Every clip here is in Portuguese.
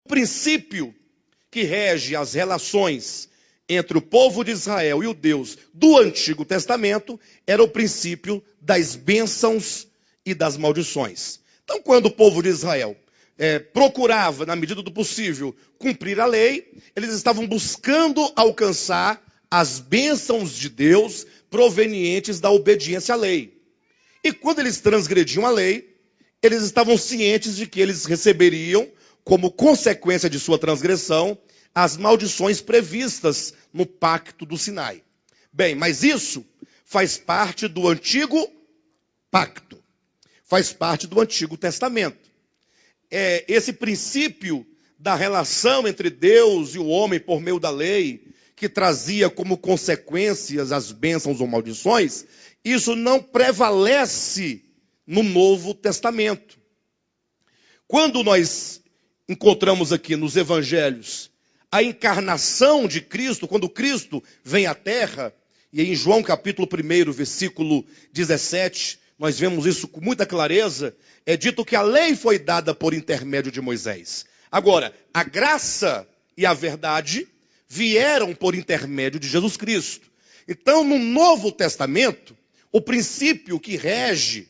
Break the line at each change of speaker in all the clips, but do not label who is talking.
princípio que rege as relações entre o povo de Israel e o Deus do Antigo Testamento era o princípio das bênçãos e das maldições. Então, quando o povo de Israel procurava, na medida do possível, cumprir a lei, eles estavam buscando alcançar as bênçãos de Deus provenientes da obediência à lei. E quando eles transgrediam a lei, eles estavam cientes de que eles receberiam, como consequência de sua transgressão, as maldições previstas no pacto do Sinai. Bem, mas isso faz parte do antigo pacto, faz parte do Antigo Testamento. Esse princípio da relação entre Deus e o homem por meio da lei, que trazia como consequências as bênçãos ou maldições, isso não prevalece no Novo Testamento. Quando nós encontramos aqui nos evangelhos a encarnação de Cristo, quando Cristo vem à terra, e em João capítulo 1, versículo 17, nós vemos isso com muita clareza, é dito que a lei foi dada por intermédio de Moisés. Agora, a graça e a verdade vieram por intermédio de Jesus Cristo. Então, no Novo Testamento, o princípio que rege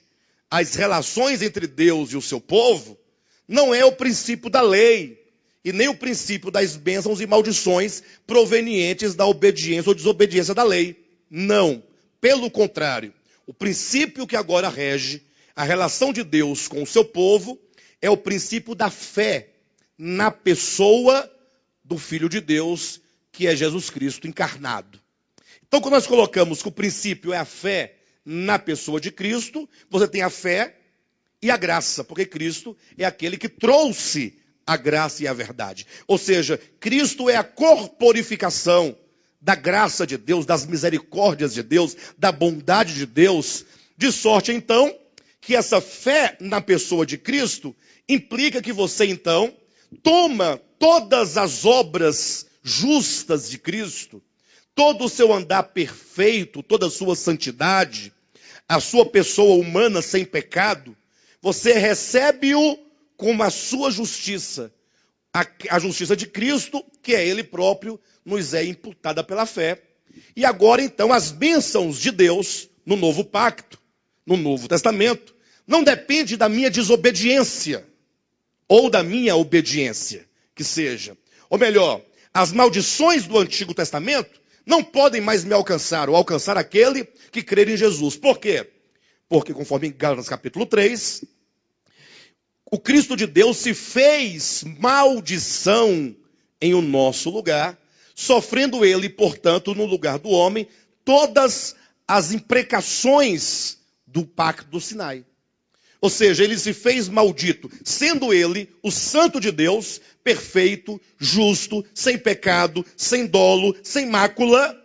as relações entre Deus e o seu povo não é o princípio da lei, e nem o princípio das bênçãos e maldições provenientes da obediência ou desobediência da lei. Não. Pelo contrário, o princípio que agora rege a relação de Deus com o seu povo é o princípio da fé na pessoa do Filho de Deus, que é Jesus Cristo encarnado. Então, quando nós colocamos que o princípio é a fé na pessoa de Cristo, você tem a fé e a graça, porque Cristo é aquele que trouxe a graça e a verdade. Ou seja, Cristo é a corporificação da graça de Deus, das misericórdias de Deus, da bondade de Deus, de sorte então que essa fé na pessoa de Cristo implica que você então toma todas as obras justas de Cristo, todo o seu andar perfeito, toda a sua santidade, a sua pessoa humana sem pecado, você recebe-o como a sua justiça, a justiça de Cristo, que é Ele próprio, nos é imputada pela fé. E agora então as bênçãos de Deus no novo pacto, no Novo Testamento, não depende da minha desobediência ou da minha obediência, que seja. Ou melhor, as maldições do Antigo Testamento não podem mais me alcançar, ou alcançar aquele que crer em Jesus. Por quê? Porque conforme em Gálatas capítulo 3, o Cristo de Deus se fez maldição em o nosso lugar, sofrendo ele, portanto, no lugar do homem, todas as imprecações do pacto do Sinai. Ou seja, ele se fez maldito, sendo ele o santo de Deus, perfeito, justo, sem pecado, sem dolo, sem mácula.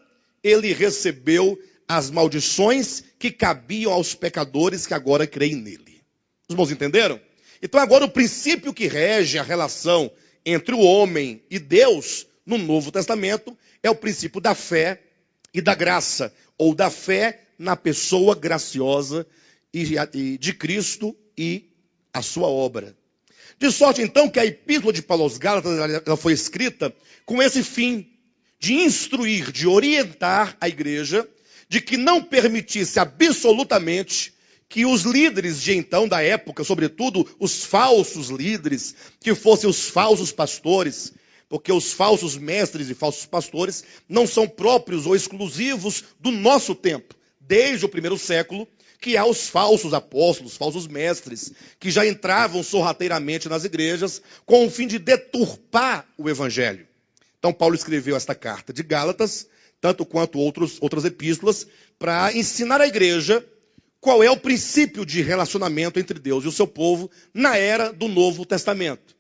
Ele recebeu as maldições que cabiam aos pecadores que agora creem nele. Os irmãos entenderam? Então agora o princípio que rege a relação entre o homem e Deus no Novo Testamento é o princípio da fé e da graça, ou da fé na pessoa graciosa de Cristo e a sua obra. De sorte então que a epístola de Paulo aos Gálatas ela foi escrita com esse fim, de instruir, de orientar a igreja, de que não permitisse absolutamente que os líderes de então, da época, sobretudo os falsos líderes, que fossem os falsos pastores, porque os falsos mestres e falsos pastores não são próprios ou exclusivos do nosso tempo. Desde o primeiro século, que há os falsos apóstolos, falsos mestres, que já entravam sorrateiramente nas igrejas com o fim de deturpar o evangelho. Então Paulo escreveu esta carta de Gálatas, tanto quanto outras epístolas, para ensinar à igreja qual é o princípio de relacionamento entre Deus e o seu povo na era do Novo Testamento.